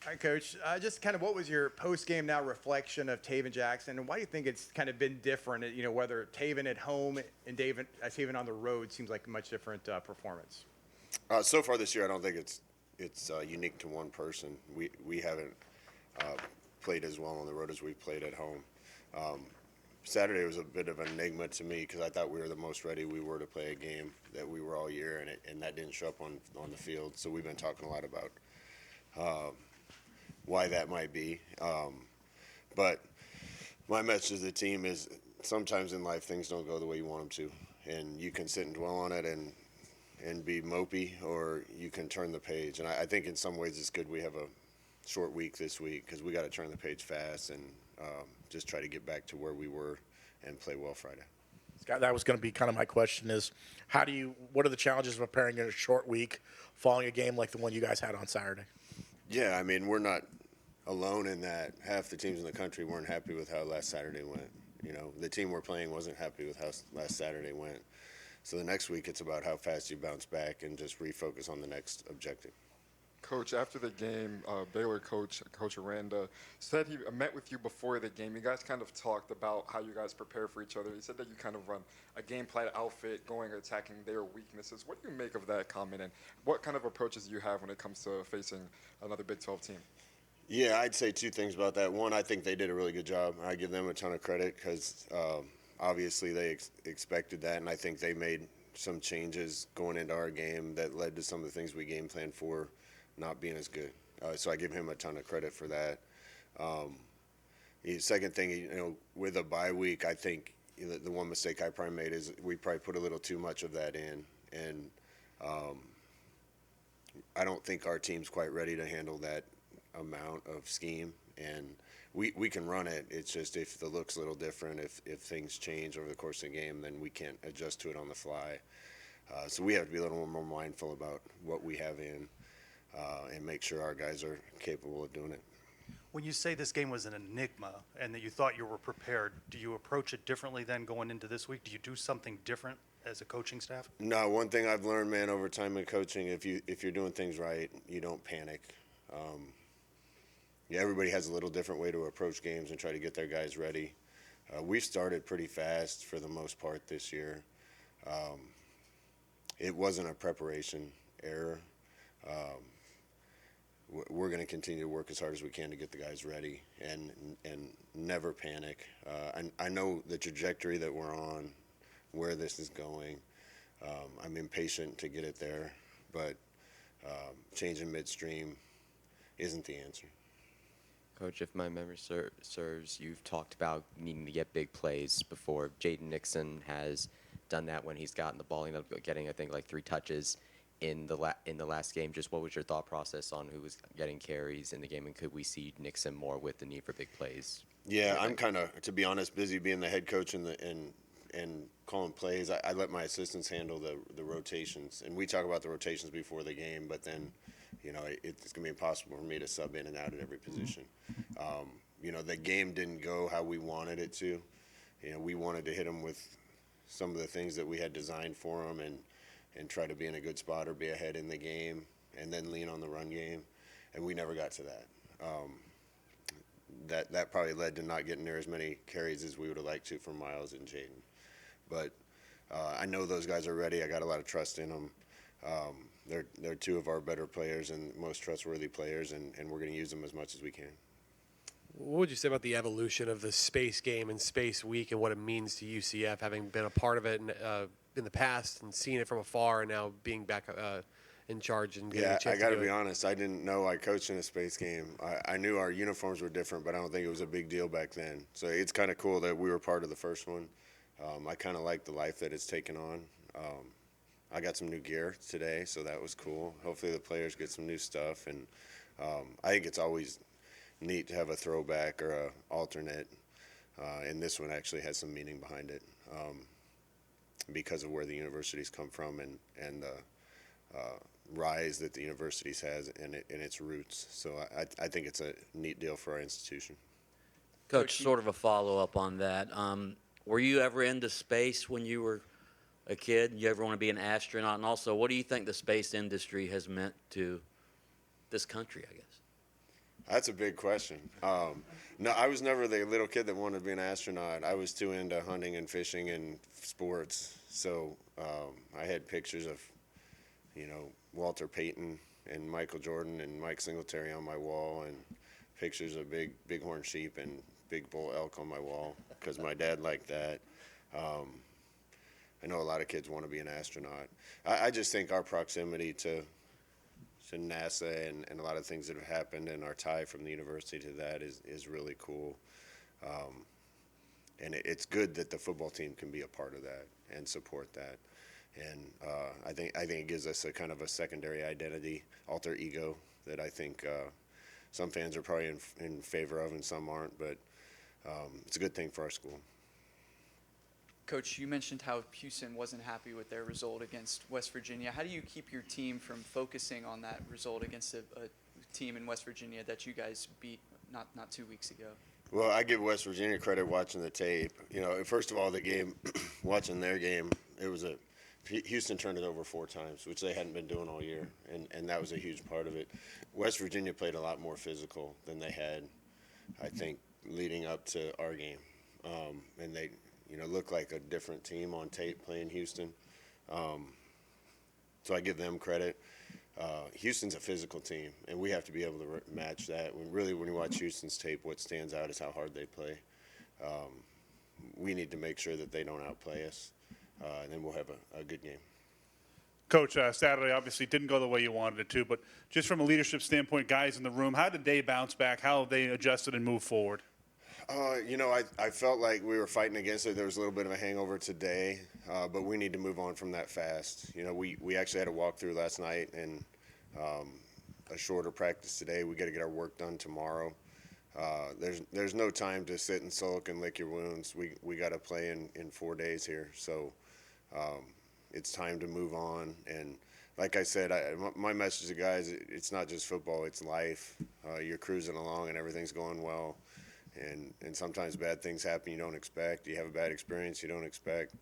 All right, Coach. Just kind of what was your post-game now reflection of Taven Jackson, and why do you think it's kind of been different? Whether Taven at home and Taven on the road seems like a much different performance. So far this year, I don't think it's unique to one person. We haven't uh, played as well on the road as we played at home. Um, Saturday was a bit of an enigma to me because I thought we were the most ready we were to play a game that we were all year, and that didn't show up on the field. So we've been talking a lot about why that might be. But my message to the team is sometimes in life things don't go the way you want them to, and you can sit and dwell on it and be mopey, or you can turn the page. And I think in some ways it's good we have a short week this week because we got to turn the page fast and just try to get back to where we were and play well Friday. Scott, that was going to be kind of my question is what are the challenges of preparing in a short week following a game like the one you guys had on Saturday? Yeah, I mean, we're not alone in that. Half the teams in the country weren't happy with how last Saturday went. The team we're playing wasn't happy with how last Saturday went. So the next week, it's about how fast you bounce back and just refocus on the next objective. Coach, after the game, Baylor Coach Aranda, said he met with you before the game. You guys kind of talked about how you guys prepare for each other. He said that you kind of run a game plan outfit, going and attacking their weaknesses. What do you make of that comment, and what kind of approaches do you have when it comes to facing another Big 12 team? Yeah, I'd say two things about that. One, I think they did a really good job. I give them a ton of credit because obviously they expected that, and I think they made some changes going into our game that led to some of the things we game planned for not being as good. So I give him a ton of credit for that. The second thing, with a bye week, I think the one mistake I probably made is we probably put a little too much of that in, and I don't think our team's quite ready to handle that amount of scheme. And we can run it. It's just if the look's a little different, if things change over the course of the game, then we can't adjust to it on the fly. So we have to be a little more mindful about what we have in. And make sure our guys are capable of doing it. When you say this game was an enigma and that you thought you were prepared, do you approach it differently then going into this week? Do you do something different as a coaching staff? No, one thing I've learned, man, over time in coaching, if you're doing things right, you don't panic. Everybody has a little different way to approach games and try to get their guys ready. We've started pretty fast for the most part this year. It wasn't a preparation error. We're going to continue to work as hard as we can to get the guys ready and never panic. I know the trajectory that we're on, where this is going. I'm impatient to get it there, but changing midstream isn't the answer. Coach, if my memory serves, you've talked about needing to get big plays before. Jaden Nixon has done that when he's gotten the ball. He ended up getting, I think, like 3 touches in the last game. Just what was your thought process on who was getting carries in the game, and could we see Nixon more with the need for big plays? Yeah, I'm kind of, to be honest, busy being the head coach and calling plays. I let my assistants handle the rotations, and we talk about the rotations before the game, but then it's going to be impossible for me to sub in and out at every position. The game didn't go how we wanted it to. We wanted to hit them with some of the things that we had designed for them and try to be in a good spot or be ahead in the game and then lean on the run game, and we never got to that. That probably led to not getting near as many carries as we would have liked to from Myles and Jaden. But I know those guys are ready. I got a lot of trust in them. They're 2 of our better players and most trustworthy players, and we're going to use them as much as we can. What would you say about the evolution of the space game and space week and what it means to UCF, having been a part of it in the past and seeing it from afar, and now being back in charge and getting a chance I got to do be it? honest. I didn't know I coached in a space game. I knew our uniforms were different, but I don't think it was a big deal back then. So it's kind of cool that we were part of the first one. I kind of like the life that it's taken on. I got some new gear today, so that was cool. Hopefully the players get some new stuff, and I think it's always neat to have a throwback or a alternate, and this one actually has some meaning behind it because of where the universities come from and the rise that the universities has in its roots. So I think it's a neat deal for our institution. Coach, sort of a follow-up on that. Were you ever into space when you were a kid? You ever want to be an astronaut? And also, what do you think the space industry has meant to this country, I guess? That's a big question. No, I was never the little kid that wanted to be an astronaut. I was too into hunting and fishing and sports. So I had pictures of, Walter Payton and Michael Jordan and Mike Singletary on my wall, and pictures of big bighorn sheep and big bull elk on my wall because my dad liked that. I know a lot of kids want to be an astronaut. I just think our proximity to NASA and a lot of things that have happened, and our tie from the university to that is really cool. And it's good that the football team can be a part of that and support that. And I think it gives us a kind of a secondary identity, alter ego, that I think some fans are probably in favor of and some aren't, but it's a good thing for our school. Coach, you mentioned how Houston wasn't happy with their result against West Virginia. How do you keep your team from focusing on that result against a team in West Virginia that you guys beat not 2 weeks ago? Well, I give West Virginia credit watching the tape. First of all, the game, watching their game, Houston turned it over 4 times, which they hadn't been doing all year, and that was a huge part of it. West Virginia played a lot more physical than they had, I think, leading up to our game. And they, looked like a different team on tape playing Houston. So I give them credit. Houston's a physical team, and we have to be able to match that. When you watch Houston's tape, what stands out is how hard they play. We need to make sure that they don't outplay us, and then we'll have a good game. Coach, Saturday obviously didn't go the way you wanted it to, but just from a leadership standpoint, guys in the room, how did they bounce back? How have they adjusted and moved forward? I felt like we were fighting against it. There was a little bit of a hangover today, but we need to move on from that fast. We actually had a walkthrough last night and a shorter practice today. We got to get our work done tomorrow. There's no time to sit and sulk and lick your wounds. We got to play in 4 days here, so it's time to move on. And like I said, my message to guys, it's not just football, it's life. You're cruising along and everything's going well. And sometimes bad things happen you don't expect. You have a bad experience you don't expect.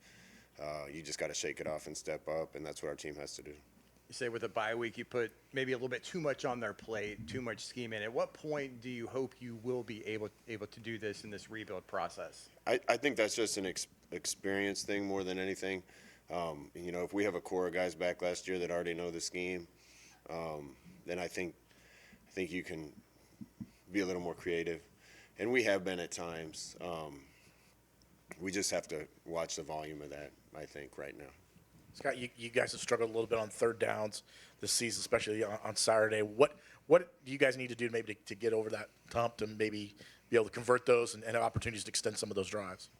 You just got to shake it off and step up, and that's what our team has to do. You say with a bye week, you put maybe a little bit too much on their plate, too much scheme in. At what point do you hope you will be able to do this in this rebuild process? I think that's just an experience thing more than anything. If we have a core of guys back last year that already know the scheme, then I think you can be a little more creative. And we have been at times. We just have to watch the volume of that, I think, right now. Scott, you guys have struggled a little bit on third downs this season, especially on Saturday. What do you guys need to do maybe to get over that hump and maybe be able to convert those and have opportunities to extend some of those drives?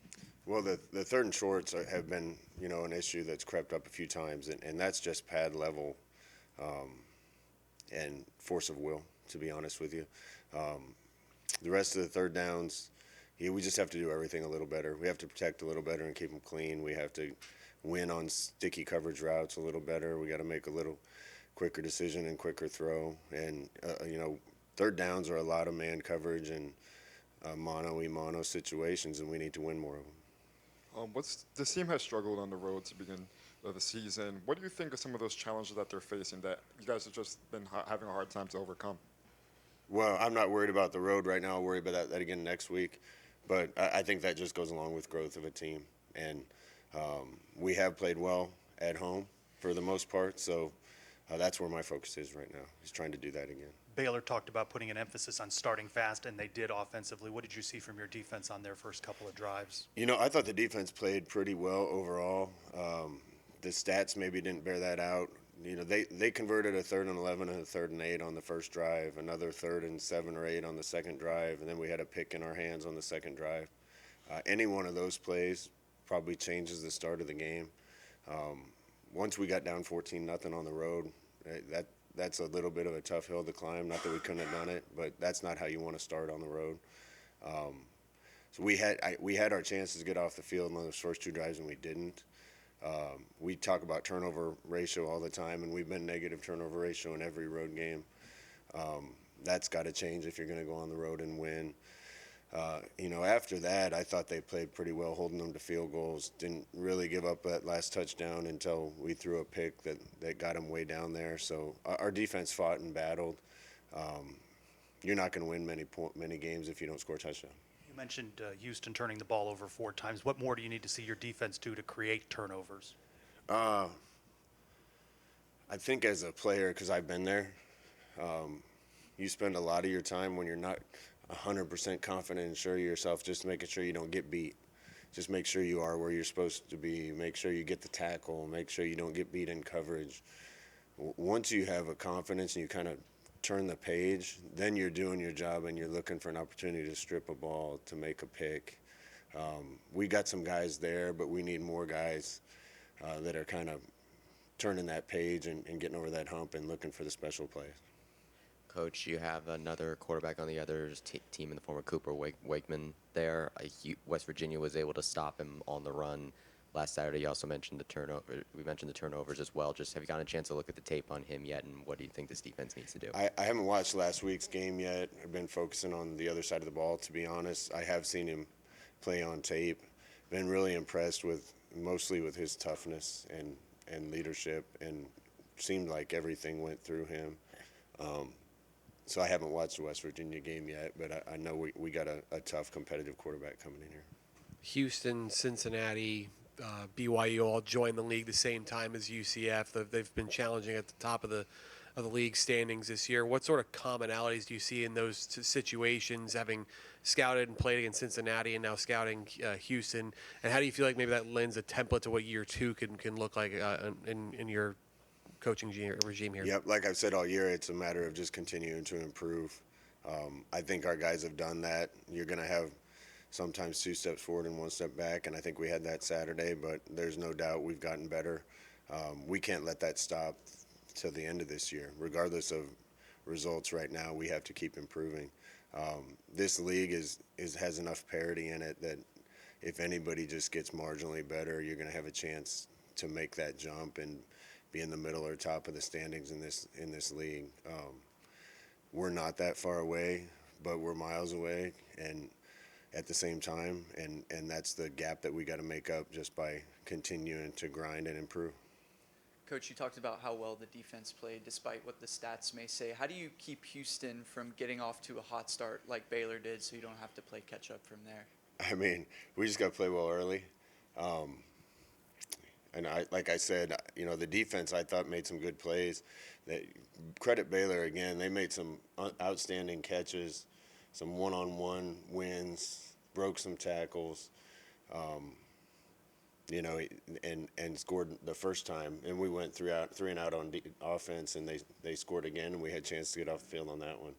Well, the third and shorts have been, an issue that's crept up a few times, and that's just pad level and force of will, to be honest with you. The rest of the third downs, we just have to do everything a little better. We have to protect a little better and keep them clean. We have to win on sticky coverage routes a little better. We got to make a little quicker decision and quicker throw. And, third downs are a lot of man coverage and mono-e-mono situations, and we need to win more of them. This team has struggled on the road to begin the season. What do you think are some of those challenges that they're facing that you guys have just been having a hard time to overcome? Well, I'm not worried about the road right now. I'll worry about that again next week. But I think that just goes along with growth of a team. And we have played well at home for the most part. So that's where my focus is right now, is trying to do that again. Baylor talked about putting an emphasis on starting fast, and they did offensively. What did you see from your defense on their first couple of drives? I thought the defense played pretty well overall. The stats maybe didn't bear that out. They converted a 3rd and 11 and a 3rd and 8 on the first drive, another 3rd and 7 or 8 on the second drive, and then we had a pick in our hands on the second drive. Any one of those plays probably changes the start of the game. Once we got down 14-0 on the road, that's a little bit of a tough hill to climb. Not that we couldn't have done it, but that's not how you want to start on the road. So we had our chances to get off the field on those first 2 drives, and we didn't. We talk about turnover ratio all the time, and we've been negative turnover ratio in every road game. That's got to change if you're going to go on the road and win. After that, I thought they played pretty well, holding them to field goals. Didn't really give up that last touchdown until we threw a pick that got them way down there. So our defense fought and battled. you're not going to win many games if you don't score a touchdown. You mentioned Houston turning the ball over 4 times. What more do you need to see your defense do to create turnovers? I think as a player, because I've been there, you spend a lot of your time when you're not 100% confident and sure of yourself, just making sure you don't get beat. Just make sure you are where you're supposed to be. Make sure you get the tackle. Make sure you don't get beat in coverage. Once you have a confidence and you kind of turn the page, then you're doing your job and you're looking for an opportunity to strip a ball, to make a pick. We got some guys there, but we need more guys that are kind of turning that page and getting over that hump and looking for the special plays. Coach, you have another quarterback on the other team in the form of Cooper Wakeman there. West Virginia was able to stop him on the run last Saturday. You also mentioned the turnover. We mentioned the turnovers as well. Just have you gotten a chance to look at the tape on him yet, and what do you think this defense needs to do? I haven't watched last week's game yet. I've been focusing on the other side of the ball, to be honest. I have seen him play on tape. Been really impressed mostly with his toughness and leadership, and seemed like everything went through him. So I haven't watched the West Virginia game yet, but I know we got a tough competitive quarterback coming in here. Houston, Cincinnati, BYU all joined the league the same time as UCF. They've been challenging at the top of the league standings this year. What sort of commonalities do you see in those situations, having scouted and played against Cincinnati and now scouting Houston? And how do you feel like maybe that lends a template to what year 2 can look like in your coaching regime here? Yep, like I've said all year, it's a matter of just continuing to improve. I think our guys have done that. You're going to have sometimes 2 steps forward and 1 step back, and I think we had that Saturday, but there's no doubt we've gotten better. We can't let that stop till the end of this year. Regardless of results right now, we have to keep improving. This league has enough parity in it that if anybody just gets marginally better, you're going to have a chance to make that jump and be in the middle or top of the standings in this league. We're not that far away, but we're miles away, and at the same time, and that's the gap that we got to make up just by continuing to grind and improve. Coach, you talked about how well the defense played despite what the stats may say. How do you keep Houston from getting off to a hot start like Baylor did so you don't have to play catch up from there? I mean, we just got to play well early. And like I said, the defense I thought made some good plays. Credit Baylor again. They made some outstanding catches, some one-on-one wins, broke some tackles, and scored the first time. And we went 3 and out on offense, and they scored again, and we had a chance to get off the field on that one.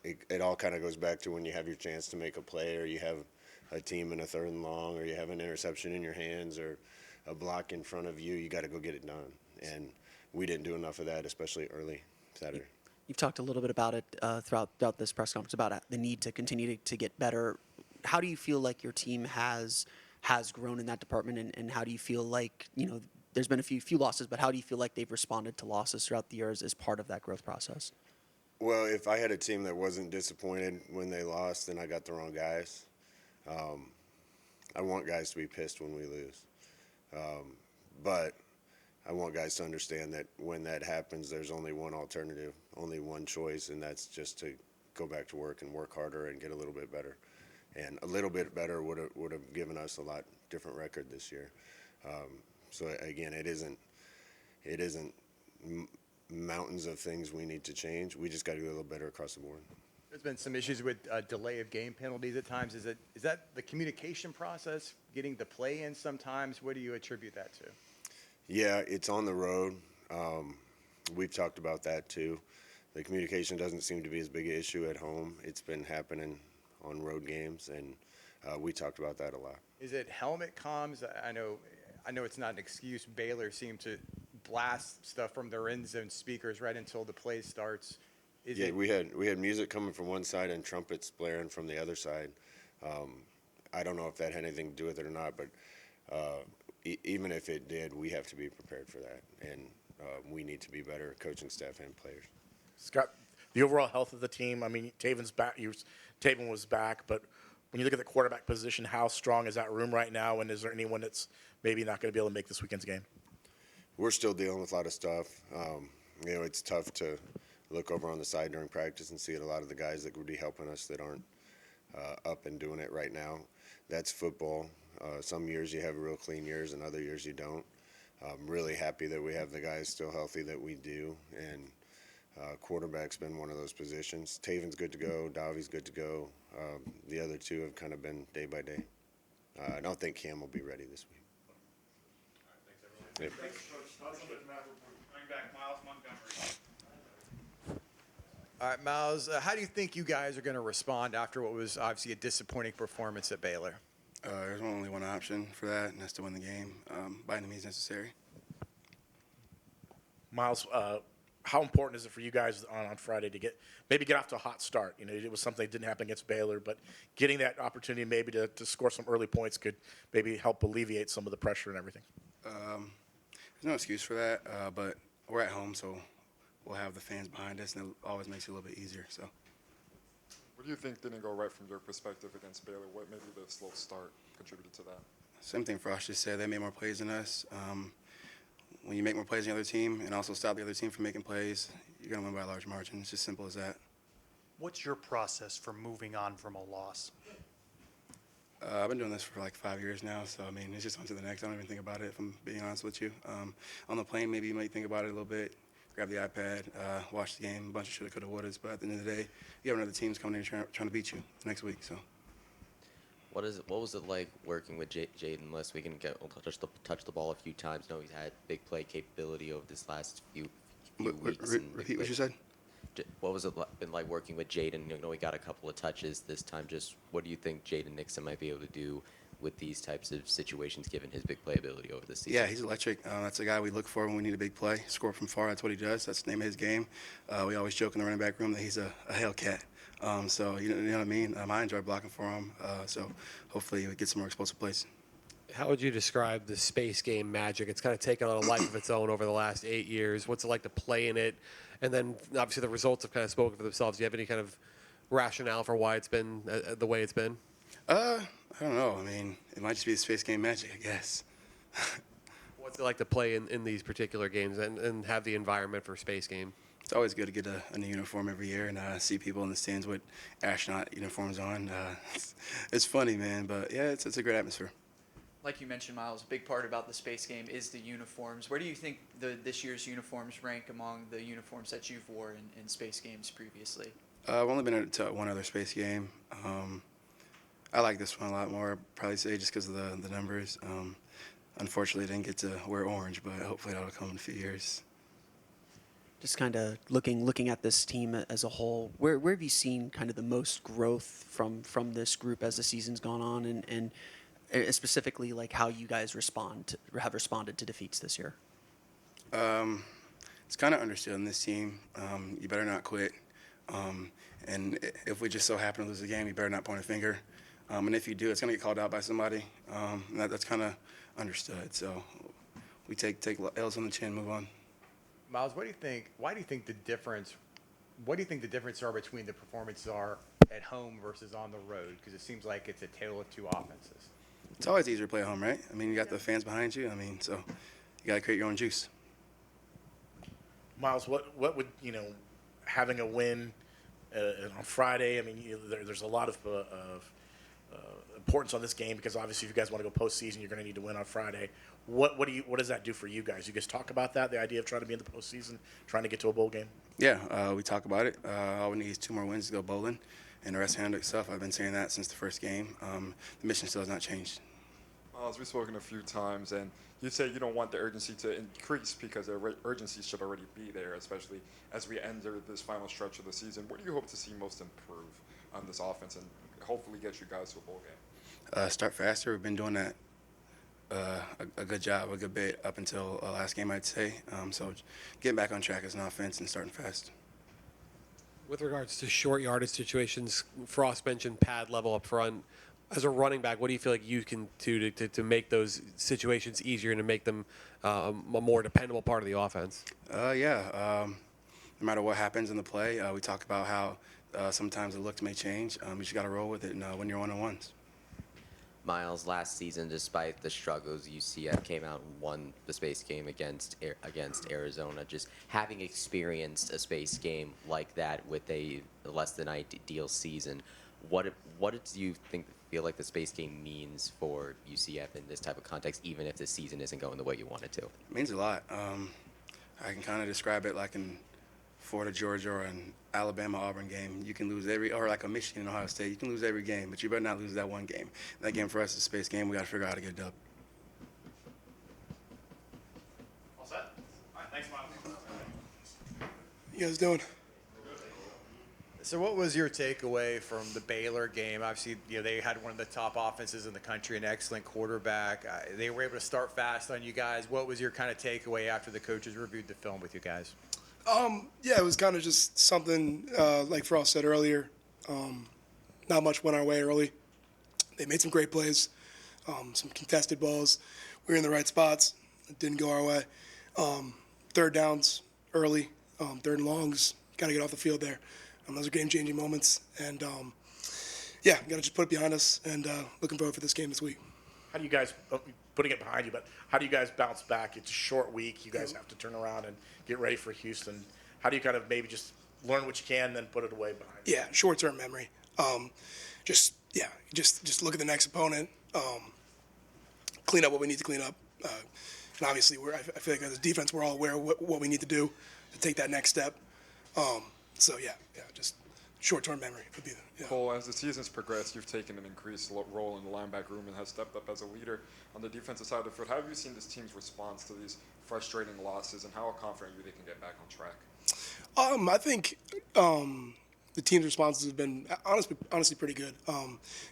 It all kind of goes back to when you have your chance to make a play, or you have a team in a 3rd and long, or you have an interception in your hands, or a block in front of you, you got to go get it done. And we didn't do enough of that, especially early Saturday. You've talked a little bit about it throughout this press conference about the need to continue to get better. How do you feel like your team has grown in that department, and how do you feel like, there's been a few losses, but how do you feel like they've responded to losses throughout the years as part of that growth process? Well, if I had a team that wasn't disappointed when they lost, then I got the wrong guys. I want guys to be pissed when we lose. But I want guys to understand that when that happens, there's only one alternative, only one choice, and that's just to go back to work and work harder and get a little bit better. And a little bit better would have given us a lot different record this year. So again, it isn't mountains of things we need to change. We just got to get a little better across the board. There's been some issues with delay of game penalties at times. Is that the communication process, getting the play in sometimes? What do you attribute that to? Yeah, it's on the road. We've talked about that too. The communication doesn't seem to be as big an issue at home. It's been happening on road games, and we talked about that a lot. Is it helmet comms? I know it's not an excuse. Baylor seemed to blast stuff from their end zone speakers right until the play starts. We had music coming from one side and trumpets blaring from the other side. I don't know if that had anything to do with it or not, but even if it did, we have to be prepared for that, and we need to be better, coaching staff and players. Scott, the overall health of the team. I mean, Taven's back. Taven was back, but when you look at the quarterback position, how strong is that room right now? And is there anyone that's maybe not going to be able to make this weekend's game? We're still dealing with a lot of stuff. It's tough to look over on the side during practice and see a lot of the guys that would be helping us that aren't up and doing it right now. That's football. Some years you have real clean years, and other years you don't. I'm really happy that we have the guys still healthy that we do, and quarterback's been one of those positions. Taven's good to go. Davi's good to go. The other two have kind of been day by day. I don't think Cam will be ready this week. Yep. Bring back Myles Montgomery. All right, Myles, how do you think you guys are going to respond after what was obviously a disappointing performance at Baylor? There's only one option for that, and that's to win the game by any means necessary. Myles, how important is it for you guys on Friday to get off to a hot start? You know, it was something that didn't happen against Baylor, but getting that opportunity maybe to score some early points could maybe help alleviate some of the pressure and everything. There's no excuse for that, but we're at home, so we'll have the fans behind us, and it always makes it a little bit easier. So, What do you think didn't go right from your perspective against Baylor? What maybe the slow start contributed to that? same thing Frost just said. They made more plays than us. When you make more plays than the other team and also stop the other team from making plays, you're going to win by a large margin. It's just simple as that. What's your process for moving on from a loss? I've been doing this for like 5 years now, so I mean, it's just on to the next. I don't even think about it, if I'm being honest with you. On the plane, maybe you might think about it a little bit, grab the iPad, watch the game, a bunch of shoulda, coulda, wouldas, but at the end of the day, you have another team's coming in trying to beat you next week. So, What was it like working with Jaden last week and touch the ball a few times? I know he's had big play capability over this last few weeks. Repeat what you said? What was it been like working with Jaden? You know, he got a couple of touches this time. Just what do you think Jaden Nixon might be able to do with these types of situations, given his big play ability over the season? Yeah, he's electric. That's a guy we look for when we need a big play. Score from far, that's what he does. That's the name of his game. We always joke in the running back room that he's a Hellcat. So, you know what I mean? I enjoy blocking for him. So hopefully we get some more explosive plays. How would you describe the space game magic? It's kind of taken on a life of its own over the last 8 years. What's it like to play in it? And then obviously the results have kind of spoken for themselves. Do you have any kind of rationale for why it's been the way it's been? I don't know. I mean, it might just be the space game magic, I guess. What's it like to play in these particular games and have the environment for space game? It's always good to get a new uniform every year and see people in the stands with astronaut uniforms on. It's funny, man, but yeah, it's a great atmosphere. Like you mentioned, Myles, a big part about the space game is the uniforms. Where do you think this year's uniforms rank among the uniforms that you've wore in space games previously? I've only been to one other space game. I like this one a lot more, probably say just because of the numbers. Unfortunately, I didn't get to wear orange, but hopefully that'll come in a few years. Just kind of looking at this team as a whole, where have you seen kind of the most growth from this group as the season's gone on, and specifically like how you guys have responded to defeats this year? It's kind of understood in this team. You better not quit. And if we just so happen to lose the game, you better not point a finger. And if you do, it's going to get called out by somebody. And that's kind of understood. So we take L's on the chin, move on. Myles, what do you think? Why do you think the difference? What do you think the difference are between the performances are at home versus on the road? Because it seems like it's a tale of two offenses. It's always easier to play at home, right? I mean, you got the fans behind you. I mean, so you got to create your own juice. Myles, what would, having a win on Friday, I mean, there's a lot of importance on this game because obviously if you guys want to go postseason, you're going to need to win on Friday. What does that do for you guys? You guys talk about that, the idea of trying to be in the postseason, trying to get to a bowl game? Yeah, we talk about it. All we need is 2 more wins to go bowling, and the rest handle itself. I've been saying that since the first game. The mission still has not changed. Myles, we've spoken a few times, and you say you don't want the urgency to increase because the urgency should already be there, especially as we enter this final stretch of the season. What do you hope to see most improve on this offense and hopefully get you guys to a bowl game? Start faster. We've been doing that a good job, a good bit up until last game, I'd say. So getting back on track as an offense and starting fast. With regards to short yardage situations, Frost mentioned pad level up front. As a running back, what do you feel like you can do to make those situations easier and to make them a more dependable part of the offense? No matter what happens in the play, we talk about how sometimes the look may change. You just got to roll with it and win your one-on-ones. Myles, last season, despite the struggles, UCF came out and won the space game against Arizona. Just having experienced a space game like that with a less than ideal season, what do you feel like the space game means for UCF in this type of context, even if the season isn't going the way you want it to? It means a lot. I can kind of describe it like in Florida, Georgia, or an Alabama, Auburn game. You can lose or like a Michigan, Ohio State. You can lose every game, but you better not lose that one game. That game for us is a space game. We got to figure out how to get a dub. All set? All right, thanks, Myles. You guys doing? So what was your takeaway from the Baylor game? Obviously, they had one of the top offenses in the country, an excellent quarterback. They were able to start fast on you guys. What was your kind of takeaway after the coaches reviewed the film with you guys? Yeah, it was kind of just something like Frost said earlier. Not much went our way early. They made some great plays, some contested balls. We were in the right spots. It didn't go our way. Third downs early, third and longs. Got to get off the field there. Those are game-changing moments. And, yeah, got to just put it behind us and looking forward for this game this week. How do you guys, putting it behind you, but how do you guys bounce back? It's a short week. You guys have to turn around and get ready for Houston. How do you kind of maybe just learn what you can, then put it away behind you? Yeah, short-term memory. Just look at the next opponent, clean up what we need to clean up. And obviously, I feel like as a defense, we're all aware of what we need to do to take that next step. So, yeah, just short-term memory would be the. Yeah. Cole, as the season's progressed, you've taken an increased role in the linebacker room and have stepped up as a leader on the defensive side of the field. How have you seen this team's response to these frustrating losses, and how confident are you they can get back on track? I think the team's responses have been honestly pretty good.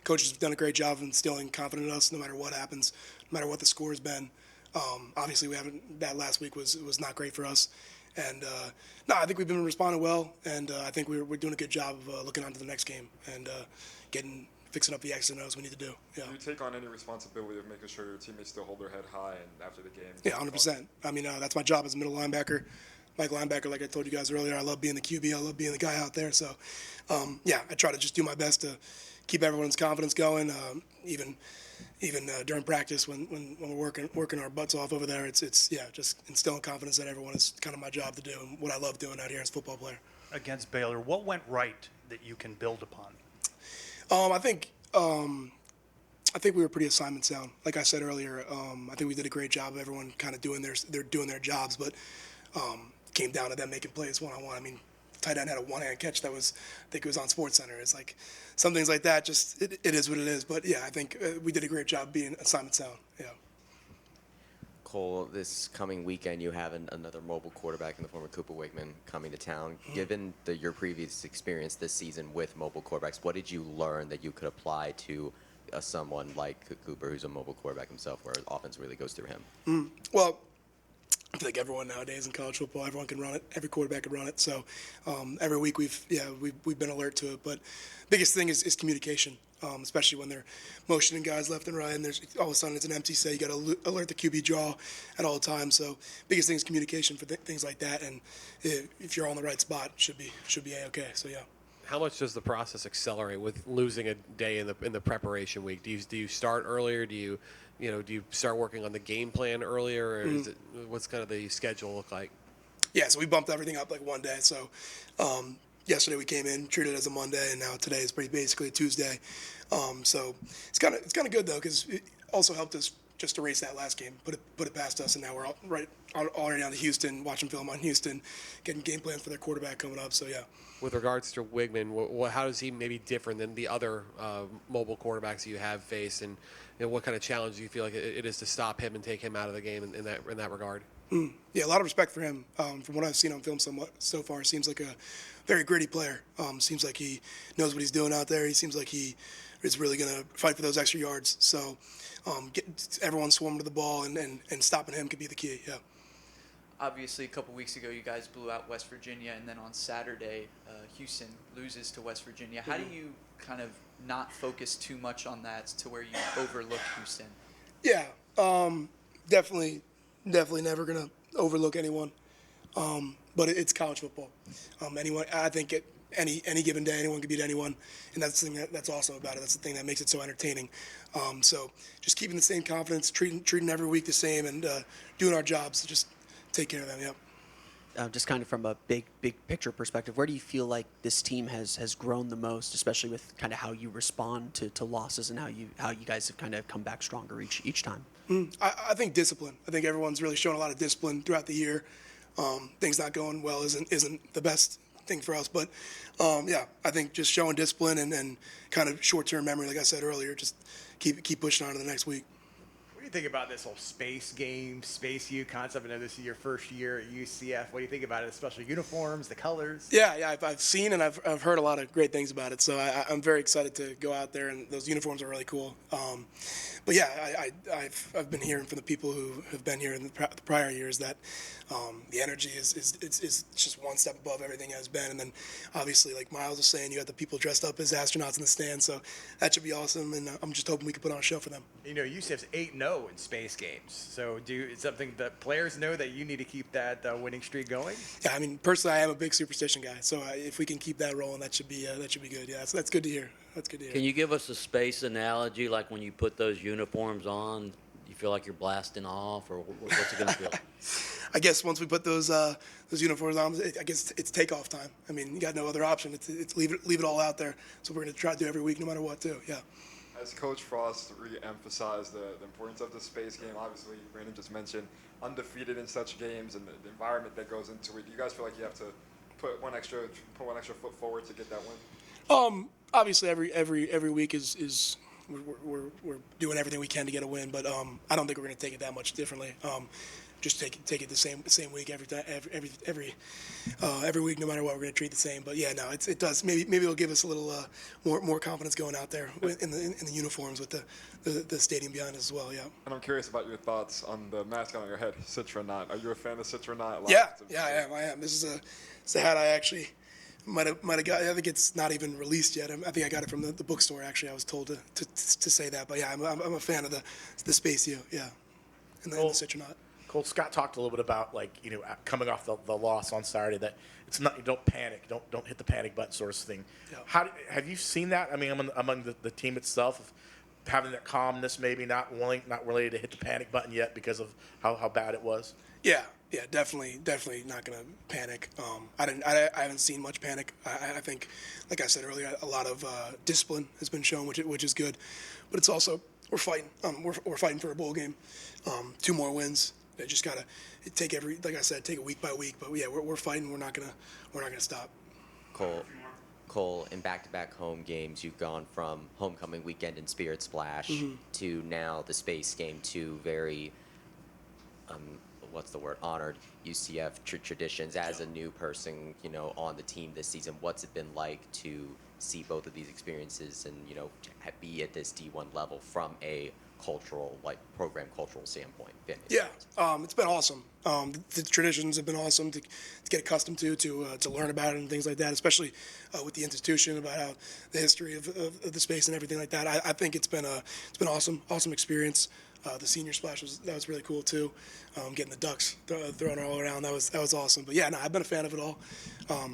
Coaches have done a great job of instilling confidence in us no matter what happens, no matter what the score has been. Obviously, that last week was not great for us. And, I think we've been responding well, and I think we're doing a good job of looking on to the next game and fixing up the X's and O's we need to do. Yeah. Do you take on any responsibility of making sure your teammates still hold their head high and after the game? Yeah, 100%. I mean, that's my job as a middle linebacker. Like linebacker, like I told you guys earlier, I love being the QB. I love being the guy out there. So, I try to just do my best to keep everyone's confidence going, even during practice when we're working our butts off over there. It's just instilling confidence that everyone is kind of my job to do and what I love doing out here as a football player. Against Baylor, what went right that you can build upon? I think we were pretty assignment sound. Like I said earlier, I think we did a great job of everyone kind of doing their jobs, but came down to them making plays one-on-one. I mean, tight end had a one-hand catch that was, I think it was on SportsCenter. It's like some things like that. Just it is what it is. But yeah, I think we did a great job being assignment sound. Yeah. Cole, this coming weekend you have another mobile quarterback in the form of Cooper Wigman coming to town. Mm-hmm. Given your previous experience this season with mobile quarterbacks, what did you learn that you could apply to someone like Cooper, who's a mobile quarterback himself, where offense really goes through him? Well, I feel like everyone nowadays in college football, everyone can run it. Every quarterback can run it. So every week we've been alert to it. But biggest thing is communication, especially when they're motioning guys left and right, and there's all of a sudden it's an empty set. You got to alert the QB draw at all times. So biggest thing is communication for things like that. And if you're on the right spot, should be a-okay. So yeah. How much does the process accelerate with losing a day in the preparation week? Do you start earlier? Do you start working on the game plan earlier, or is it, what's kind of the schedule look like? Yeah, so we bumped everything up like one day. So yesterday we came in, treated it as a Monday, and now today is basically a Tuesday. So it's kind of good though, because it also helped us just erase that last game, put it past us, and now we're already down to Houston, watching film on Houston, getting game plans for their quarterback coming up. So yeah. With regards to Wigman, how is he maybe different than the other mobile quarterbacks you have faced, and what kind of challenge do you feel like it is to stop him and take him out of the game in that regard? Yeah, a lot of respect for him. From what I've seen on film so far, seems like a very gritty player. Seems like he knows what he's doing out there. He seems like he is really going to fight for those extra yards. So everyone swarming to the ball and stopping him could be the key. Yeah. Obviously, a couple weeks ago, you guys blew out West Virginia, and then on Saturday, Houston loses to West Virginia. How do you kind of not focus too much on that to where you overlook Houston? Yeah, definitely never going to overlook anyone. But it's college football. I think any given day, anyone can beat anyone, and that's the thing that's awesome about it. That's the thing that makes it so entertaining. So just keeping the same confidence, treating every week the same, and doing our jobs to just take care of them. Yep. Just kind of from a big picture perspective, where do you feel like this team has grown the most, especially with kind of how you respond to losses and how you guys have kind of come back stronger each time? I think discipline. I think everyone's really shown a lot of discipline throughout the year. Things not going well isn't the best thing for us, but yeah, I think just showing discipline and kind of short-term memory, like I said earlier, just keep pushing on to the next week. What do you think about this whole space game, Space U concept? I know this is your first year at UCF. What do you think about it, especially uniforms, the colors? Yeah, I've seen and I've heard a lot of great things about it. So I'm very excited to go out there, and those uniforms are really cool. But yeah, I've been hearing from the people who have been here in the prior years that the energy is just one step above everything has been. And then obviously, like Myles was saying, you got the people dressed up as astronauts in the stands. So that should be awesome, and I'm just hoping we can put on a show for them. You know, UCF's 8-0 in space games. So it's something that players know that you need to keep that winning streak going? Yeah, I mean, personally, I am a big superstition guy. So if we can keep that rolling, that should be good. Yeah, that's good to hear. That's good to hear. Can you give us a space analogy, like when you put those uniforms on, you feel like you're blasting off, or what's it going to feel like? I guess once we put those uniforms on, I guess it's takeoff time. I mean, you got no other option. It's leave it all out there. So we're going to try to do every week, no matter what, too. Yeah. As Coach Frost re-emphasized the importance of the space game, obviously, Brandon just mentioned undefeated in such games and the environment that goes into it. Do you guys feel like you have to put one extra foot forward to get that win? Obviously, every week is we're doing everything we can to get a win, but I don't think we're going to take it that much differently. Just take it the same week every week, no matter what. We're going to treat the same. But yeah, no, it does. Maybe it'll give us a little more confidence going out there in the uniforms with the stadium behind us as well. Yeah. And I'm curious about your thoughts on the mascot on your head, Citronaut. Are you a fan of Citronaut? Yeah, I am. This is a hat I actually might have got. I think it's not even released yet. I think I got it from the bookstore. Actually, I was told to say that. But yeah, I'm a fan of the Space U. Yeah, and the Citronaut. Cool. Scott talked a little bit about, like, coming off the loss on Saturday, that it's not, you don't panic, don't hit the panic button sort of thing. Yeah. Have you seen that? I mean, among the team itself, of having that calmness, maybe not ready to hit the panic button yet because of how bad it was. Yeah, definitely not gonna panic. I haven't seen much panic. I think, like I said earlier, a lot of discipline has been shown, which is good. But it's also we're fighting. We're fighting for a bowl game. 2 more wins. They just gotta take like I said, take it week by week. But yeah, we're fighting. We're not gonna stop. Cole, in back-to-back home games, you've gone from homecoming weekend and Spirit Splash to now the space game, 2 very honored UCF traditions. As a new person, on the team this season, what's it been like to see both of these experiences and, be at this D1 level from a cultural standpoint? Yeah, it's been awesome. The traditions have been awesome to get accustomed to learn about it and things like that, especially with the institution, about how the history of the space and everything like that. I think it's been awesome experience. The senior splash was really cool too. Getting the ducks thrown all around, that was awesome. But yeah, no, I've been a fan of it all.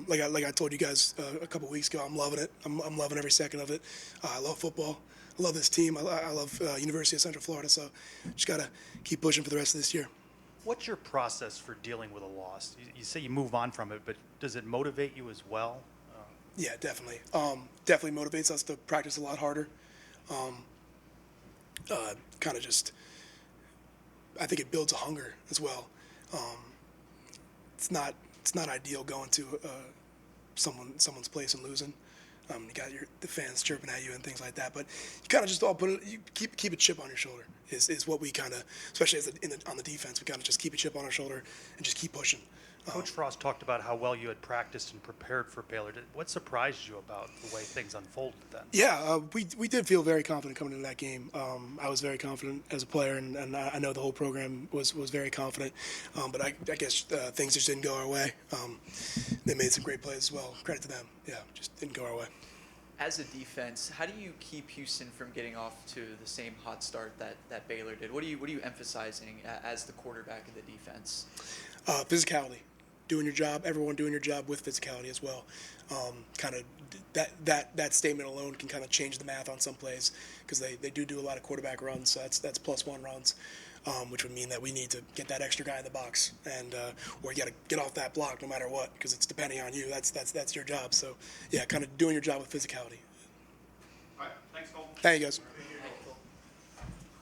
Like I told you guys a couple weeks ago, I'm loving it. I'm loving every second of it. I love football. I love this team. I love University of Central Florida. So just gotta keep pushing for the rest of this year. What's your process for dealing with a loss? You say you move on from it, but does it motivate you as well? Yeah, definitely. Definitely motivates us to practice a lot harder. Kind of just, I think it builds a hunger as well. It's not ideal going to someone's place and losing. You got the fans chirping at you and things like that, but you kind of just all you keep a chip on your shoulder is what we kind of, especially on the defense, we kind of just keep a chip on our shoulder and just keep pushing. Coach Frost talked about how well you had practiced and prepared for Baylor. What surprised you about the way things unfolded then? Yeah, we did feel very confident coming into that game. I was very confident as a player, and I know the whole program was very confident. But I guess things just didn't go our way. They made some great plays as well. Credit to them. Yeah, just didn't go our way. As a defense, how do you keep Houston from getting off to the same hot start that Baylor did? What are you emphasizing as the quarterback of the defense? Physicality. doing your job, everyone doing your job with physicality as well. Kind of that statement alone can kind of change the math on some plays because they do a lot of quarterback runs. So that's +1 runs, which would mean that we need to get that extra guy in the box and or you got to get off that block no matter what because it's depending on you. That's your job. So yeah, kind of doing your job with physicality. All right, thanks, Cole. Thank you guys.